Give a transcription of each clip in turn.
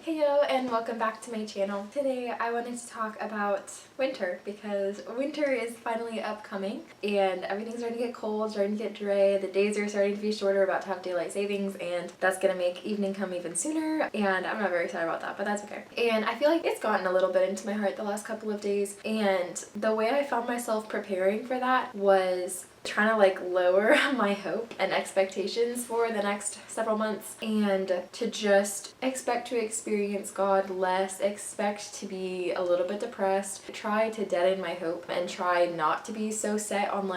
Heyo and welcome back to my channel. Today I wanted to talk about winter because winter is finally upcoming and everything's starting to get cold, starting to get dry, the days are starting to be shorter, about to have daylight savings, and that's gonna make evening come even sooner, and I'm not very excited about that, but that's okay. And I feel like it's gotten a little bit into my heart the last couple of days, and the way I found myself preparing for that was trying to lower my hope and expectations for the next several months, and to just expect to experience God less, expect to be a little bit depressed, try to deaden my hope and try not to be so set on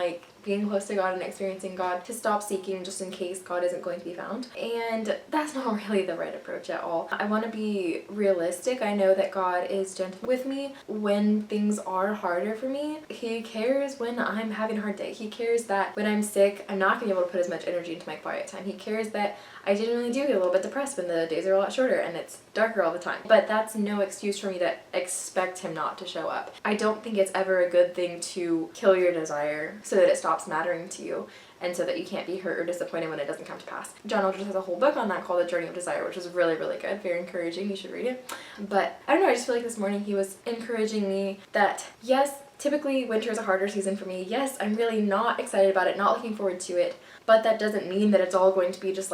being close to God and experiencing God, to stop seeking just in case God isn't going to be found. And that's not really the right approach at all. I want to be realistic. I know that God is gentle with me when things are harder for me. He cares when I'm having a hard day. He cares that when I'm sick, I'm not going to be able to put as much energy into my quiet time. He cares that I genuinely do get a little bit depressed when the days are a lot shorter and it's darker all the time. But that's no excuse for me to expect him not to show up. I don't think it's ever a good thing to kill your desire so that it stops mattering to you, and so that you can't be hurt or disappointed when it doesn't come to pass. John Eldredge has a whole book on that called The Journey of Desire, which is really, really good, very encouraging. You should read it. But I don't know, I just feel like this morning he was encouraging me that yes, typically winter is a harder season for me. Yes, I'm really not excited about it, not looking forward to it, but that doesn't mean that it's all going to be just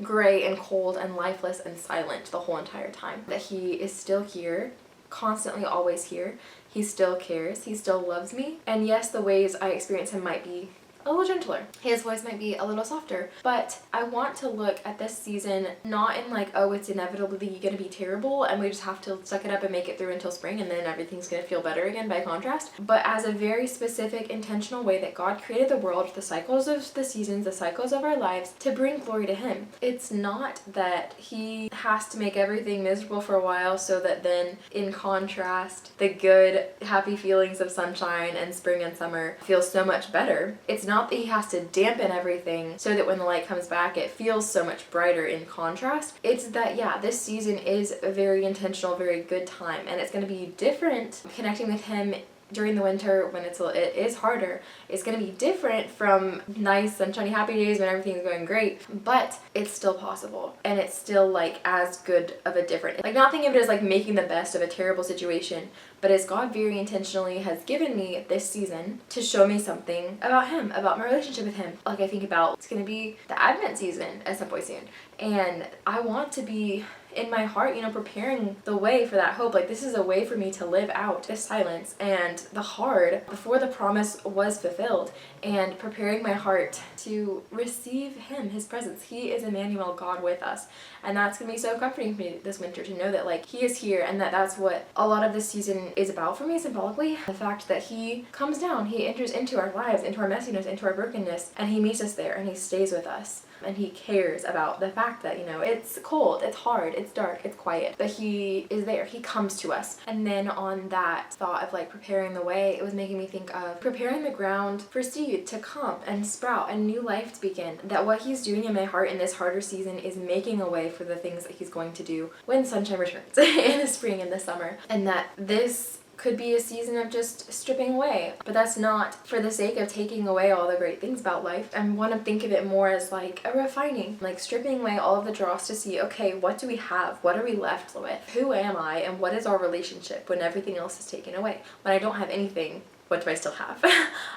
gray and cold and lifeless and silent the whole entire time. That he is still here, constantly always here. He still cares, he still loves me. And yes, the ways I experience him might be a little gentler. His voice might be a little softer, but I want to look at this season not in oh, it's inevitably gonna be terrible and we just have to suck it up and make it through until spring and then everything's gonna feel better again by contrast, but as a very specific, intentional way that God created the world, the cycles of the seasons, the cycles of our lives, to bring glory to him. It's not that he has to make everything miserable for a while so that then, in contrast, the good, happy feelings of sunshine and spring and summer feel so much better. It's not that he has to dampen everything so that when the light comes back it feels so much brighter in contrast. It's that, yeah, this season is a very intentional, very good time, and it's going to be different connecting with him during the winter when it is harder. It's going to be different from nice sunshiny happy days when everything's going great, but it's still possible, and it's still as good of a different, not think of it as making the best of a terrible situation, but as God very intentionally has given me this season to show me something about him, about my relationship with him. I think about it's going to be the Advent season at some point soon, and I want to be in my heart, preparing the way for that hope. This is a way for me to live out this silence and the hard before the promise was fulfilled, and preparing my heart to receive him, his presence. He is Emmanuel, God with us, and that's gonna be so comforting for me this winter to know that he is here, and that's what a lot of this season is about for me symbolically. The fact that he comes down, he enters into our lives, into our messiness, into our brokenness, and he meets us there and he stays with us. And he cares about the fact that, it's cold, it's hard, it's dark, it's quiet, but he is there, he comes to us. And then on that thought of preparing the way, it was making me think of preparing the ground for seed to come and sprout and new life to begin. That what he's doing in my heart in this harder season is making a way for the things that he's going to do when sunshine returns in the spring and the summer. And that this could be a season of just stripping away, but that's not for the sake of taking away all the great things about life. I want to think of it more as a refining, stripping away all of the dross to see, okay, what do we have? What are we left with? Who am I? And what is our relationship when everything else is taken away? When I don't have anything, what do I still have?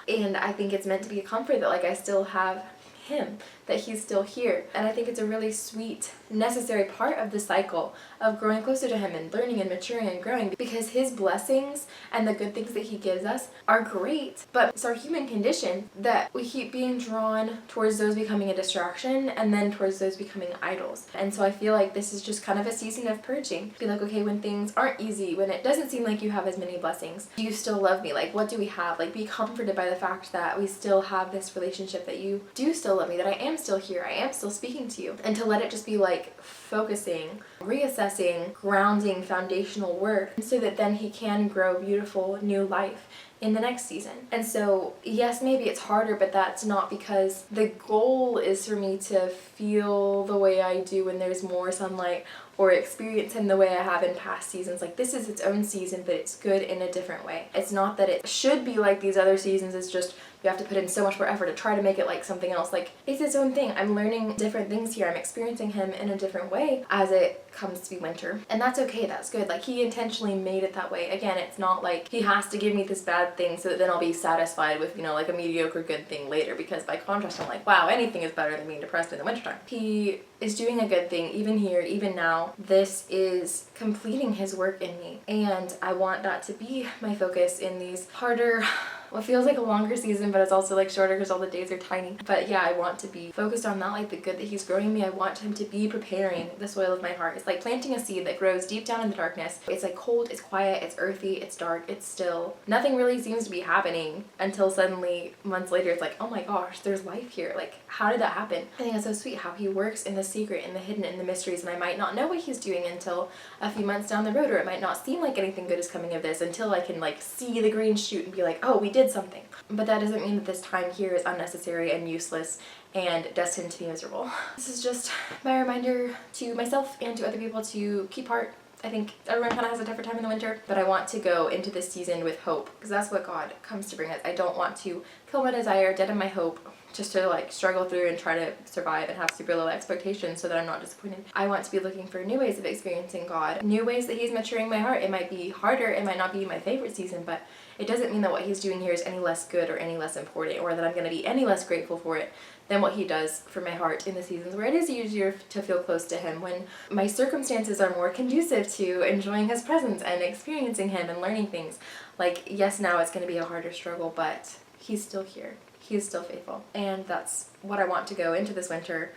And I think it's meant to be a comfort that I still have him, that he's still here. And I think it's a really sweet, necessary part of the cycle of growing closer to him and learning and maturing and growing, because his blessings and the good things that he gives us are great, but it's our human condition that we keep being drawn towards those becoming a distraction and then towards those becoming idols. And so I feel this is just kind of a season of purging. Be okay, when things aren't easy, when it doesn't seem like you have as many blessings, do you still love me? What do we have? Be comforted by the fact that we still have this relationship, that you do still love me, that I am still here, I am still speaking to you. And to let it just be focusing, reassessing, grounding, foundational work, so that then he can grow beautiful new life in the next season. And so yes, maybe it's harder, but that's not because the goal is for me to feel the way I do when there's more sunlight, or experience him the way I have in past seasons. This is its own season, but it's good in a different way. It's not that it should be like these other seasons, it's just you have to put in so much more effort to try to make it like something else. Like, it's its own thing. I'm learning different things here. I'm experiencing him in a different way as it comes to be winter. And that's okay, that's good. Like, he intentionally made it that way. Again, it's not like he has to give me this bad thing so that then I'll be satisfied with, you know, like a mediocre good thing later, because by contrast, I'm like, wow, anything is better than being depressed in the wintertime. He is doing a good thing, even here, even now. This is completing his work in me, and I want that to be my focus in these harder, what feels like a longer season, but it's also like shorter because all the days are tiny. But yeah, I want to be focused on that, like the good that he's growing in me. I want him to be preparing the soil of my heart. It's like planting a seed that grows deep down in the darkness. It's like cold, it's quiet, it's earthy, it's dark, it's still. Nothing really seems to be happening until suddenly months later it's like, oh my gosh, there's life here. Like, how did that happen? I think that's so sweet how he works in the secret, in the hidden, in the mysteries, and I might not know what he's doing until a few months down the road, or it might not seem like anything good is coming of this until I can like see the green shoot and be like, oh, we did something. But that doesn't mean that this time here is unnecessary and useless and destined to be miserable. This is just my reminder to myself and to other people to keep heart. I think everyone kind of has a tougher time in the winter, but I want to go into this season with hope, because that's what God comes to bring us. I don't want to kill my desire, deaden my hope, just to like struggle through and try to survive and have super low expectations so that I'm not disappointed. I want to be looking for new ways of experiencing God, new ways that he's maturing my heart. It might be harder, it might not be my favorite season, but it doesn't mean that what he's doing here is any less good or any less important, or that I'm going to be any less grateful for it than what he does for my heart in the seasons where it is easier to feel close to him, when my circumstances are more conducive to enjoying his presence and experiencing him and learning things. Like, yes, now it's going to be a harder struggle, but he's still here. He is still faithful. And that's what I want to go into this winter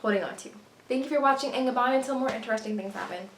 holding on to. Thank you for watching, and goodbye until more interesting things happen.